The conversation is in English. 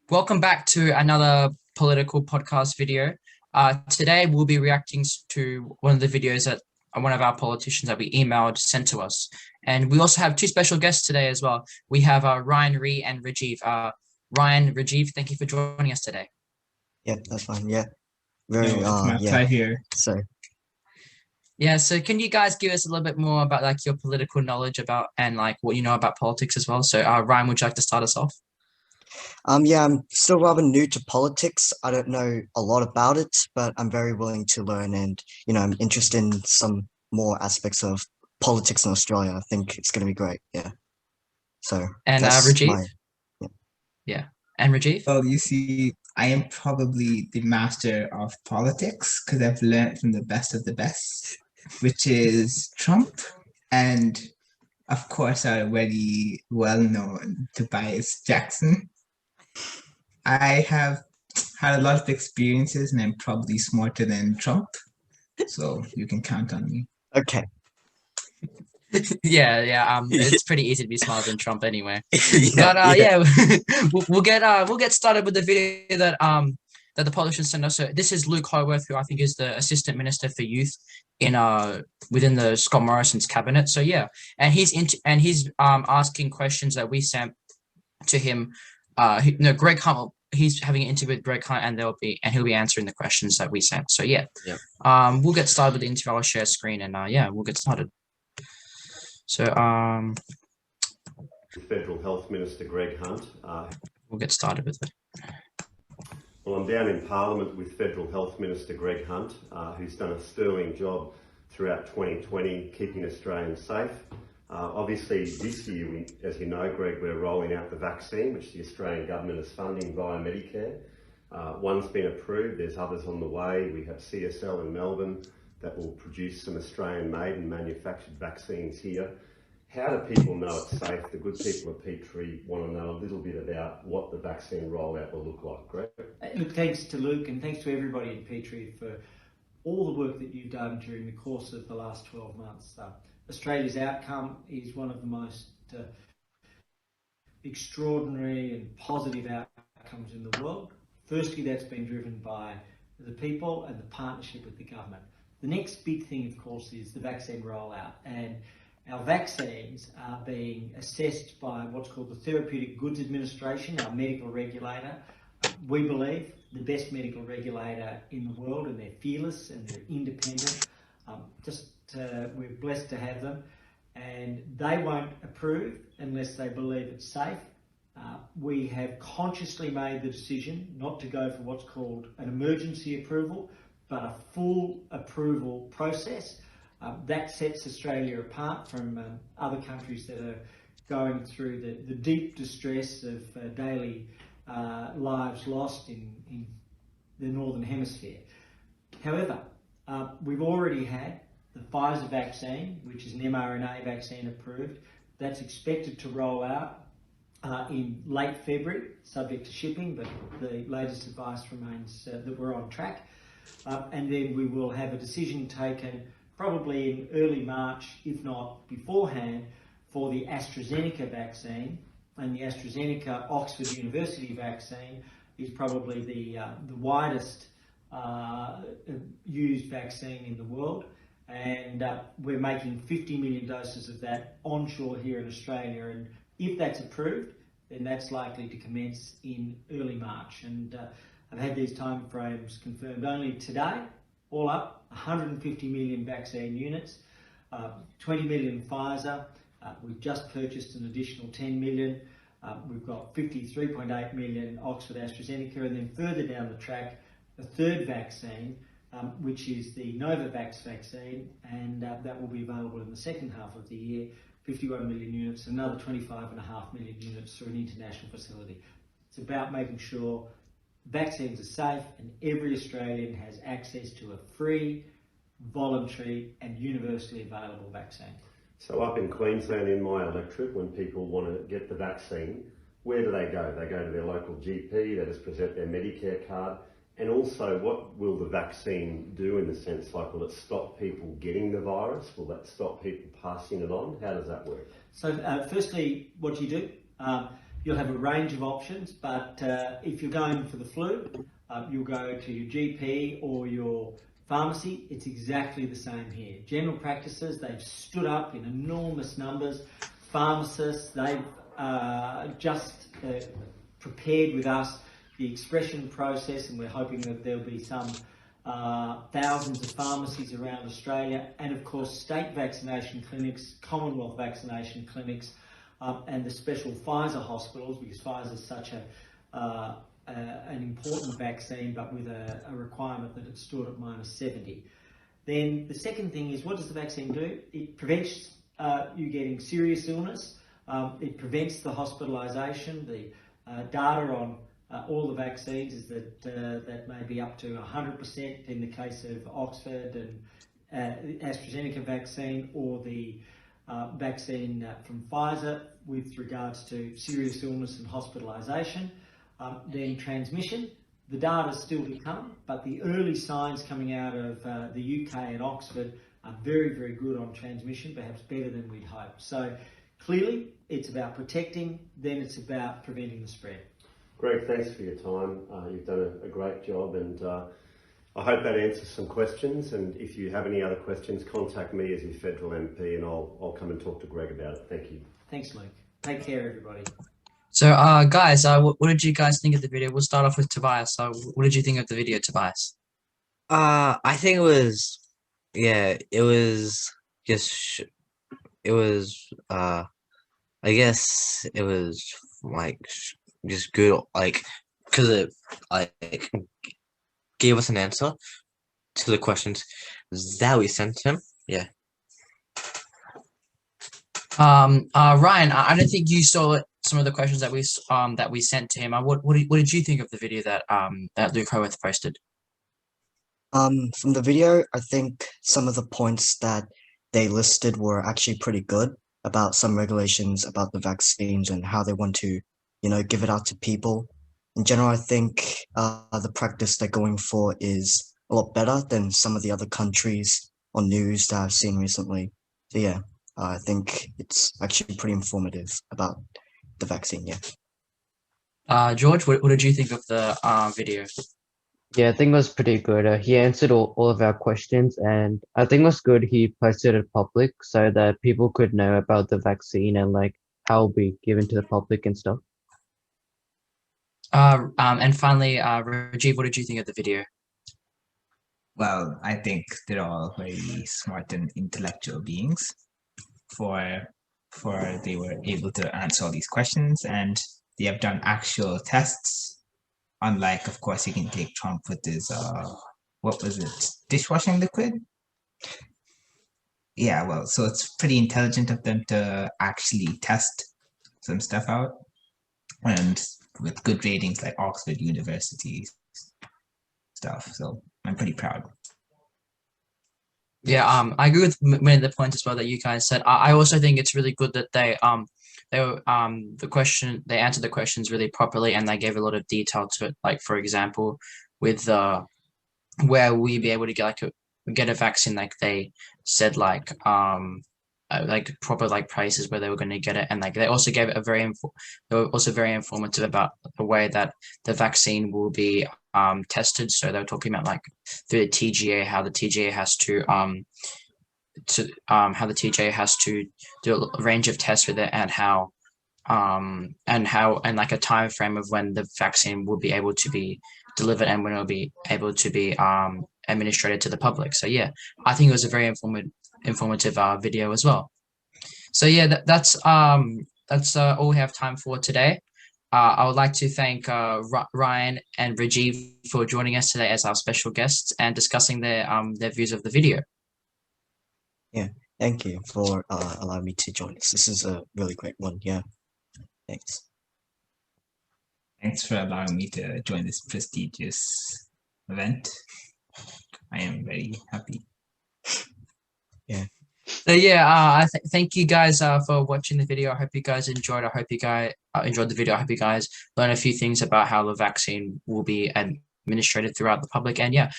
Welcome back to another political podcast video. Today we'll be reacting to one of the videos that one of our politicians that we emailed sent to us. And we also have two special guests today as well. We have Ryan, Ree, and Rajiv. Ryan, Rajiv, thank you for joining us today. Yeah, that's fine. Yeah, It's my pleasure. So Yeah, so can you guys give us a little bit more about like your political knowledge about and like what you know about politics as well? So Ryan, would you like to start us off? yeah, I'm still rather new to politics. I don't know a lot about it, but I'm very willing to learn, and I'm interested in some more aspects of politics in Australia. I think it's going to be great. Yeah. So And that's Rajiv? my yeah. Yeah. And Rajiv? Well, you see, I am probably the master of politics because I've learned from the best of the best, which is Trump and, of course, our very well-known Tobias Jackson. I have had a lot of experiences and I'm probably smarter than Trump, so you can count on me. Okay. Yeah. It's pretty easy to be smarter than Trump anyway. Yeah, But yeah, we'll get started with the video that the politicians sent us. So this is Luke Howarth, who I think is the Assistant Minister for Youth in within the Scott Morrison's cabinet. So yeah, and he's asking questions that we sent to him. Greg Hunt. He's having an interview with Greg Hunt, and he'll be answering the questions that we sent. So yeah, we'll get started with the interview. I'll share screen, and yeah, we'll get started. So Federal Health Minister Greg Hunt. We'll get started with it. Well, I'm down in Parliament with Federal Health Minister Greg Hunt, who's done a sterling job throughout 2020 keeping Australians safe. Obviously this year, as you know, Greg, we're rolling out the vaccine, which the Australian government is funding via Medicare. One's been approved, there's others on the way. We have CSL in Melbourne that will produce some Australian-made and manufactured vaccines here. How do people know it's safe? The good people at Petrie want to know a little bit about what the vaccine rollout will look like. Greg? Look, thanks to Luke and thanks to everybody in Petrie for all the work that you've done during the course of the last 12 months. Australia's outcome is one of the most extraordinary and positive outcomes in the world. Firstly, that's been driven by the people and the partnership with the government. The next big thing, of course, is the vaccine rollout, and our vaccines are being assessed by what's called the Therapeutic Goods Administration, our medical regulator. We believe the best medical regulator in the world, and they're fearless and they're independent. We're blessed to have them, and they won't approve unless they believe it's safe. We have consciously made the decision not to go for what's called an emergency approval, but a full approval process. That sets Australia apart from other countries that are going through the deep distress of daily lives lost in the Northern Hemisphere. However, we've already had the Pfizer vaccine, which is an mRNA vaccine, approved. That's expected to roll out in late February, subject to shipping, but the latest advice remains that we're on track. And then we will have a decision taken probably in early March, if not beforehand, for the AstraZeneca vaccine. And the AstraZeneca Oxford University vaccine is probably the widest used vaccine in the world. And we're making 50 million doses of that onshore here in Australia. And if that's approved, then that's likely to commence in early March. And I've had these timeframes confirmed only today. All up, 150 million vaccine units, 20 million Pfizer. We've just purchased an additional 10 million. We've got 53.8 million Oxford AstraZeneca, and then further down the track, a third vaccine, which is the Novavax vaccine, and that will be available in the second half of the year, 51 million units, another 25.5 million units through an international facility. It's about making sure vaccines are safe and every Australian has access to a free, voluntary and universally available vaccine. So up in Queensland, in my electorate, when people want to get the vaccine, where do they go? They go to their local GP, they just present their Medicare card. And also, what will the vaccine do in the sense, like, will it stop people getting the virus? Will that stop people passing it on? How does that work? So firstly, what do? you'll have a range of options, but if you're going for the flu, you'll go to your GP or your pharmacy. It's exactly the same here. General practices, they've stood up in enormous numbers. Pharmacists, they've just prepared with us the expression process, and we're hoping that there'll be some thousands of pharmacies around Australia, and of course state vaccination clinics, Commonwealth vaccination clinics, and the special Pfizer hospitals, because Pfizer is such an important vaccine, but with a requirement that it's stored at -70. Then the second thing is, what does the vaccine do? It prevents you getting serious illness. It prevents the hospitalisation. The data on all the vaccines is that that may be up to 100% in the case of Oxford and AstraZeneca vaccine, or the vaccine from Pfizer with regards to serious illness and hospitalisation. Then transmission, the data is still to come, but the early signs coming out of the UK and Oxford are very, very good on transmission, perhaps better than we'd hoped. So clearly it's about protecting, then it's about preventing the spread. Greg, thanks for your time. You've done a great job, and I hope that answers some questions. And if you have any other questions, contact me as your federal MP, and I'll come and talk to Greg about it. Thank you. Thanks, Luke. Take care, everybody. So, guys, what did you guys think of the video? We'll start off with Tobias. So, what did you think of the video, Tobias? I think it was, yeah, it was just, it was, I guess it was like just good, like, because it like gave us an answer to the questions that we sent him. Yeah. Ryan, I don't think you saw some of the questions that we sent to him. What did you think of the video that Luke Howarth posted? From the video, I think some of the points that they listed were actually pretty good about some regulations about the vaccines and how they want to, give it out to people. In general, I think the practice they're going for is a lot better than some of the other countries on news that I've seen recently. So yeah, I think it's actually pretty informative about the vaccine, yeah. George, what did you think of the video? Yeah, I think it was pretty good. He answered all of our questions, and I think it was good he posted it public so that people could know about the vaccine and like how it'll be given to the public and stuff. And finally, Rajiv, what did you think of the video? Well, I think they're all very smart and intellectual beings for they were able to answer all these questions, and they have done actual tests. Unlike, of course, you can take Trump with his, what was it, dishwashing liquid? Yeah, well, so it's pretty intelligent of them to actually test some stuff out. And with good ratings like Oxford University stuff. So I'm pretty proud. Yeah, I agree with many of the points as well that you guys said. I also think it's really good that they answered the questions really properly, and they gave a lot of detail to it. Like, for example, with where we be able to get a vaccine, like they said, like proper like places where they were going to get it, and like they also gave it they were also very informative about the way that the vaccine will be tested. So they were talking about like through the TGA, how the TGA has to do a range of tests with it, and how like a time frame of when the vaccine will be able to be delivered and when it'll be able to be administered to the public. So yeah, I think it was a very informative video as well. So yeah, that's all we have time for today. I would like to thank Ryan and Rajiv for joining us today as our special guests and discussing their views of the video. Yeah, thank you for allowing me to join us. This is a really great one. Yeah, thanks. Thanks for allowing me to join this prestigious event. I am very happy. Yeah. So yeah, thank you guys for watching the video. I hope you guys enjoyed. I hope you guys enjoyed the video. I hope you guys learned a few things about how the vaccine will be administered throughout the public. And yeah,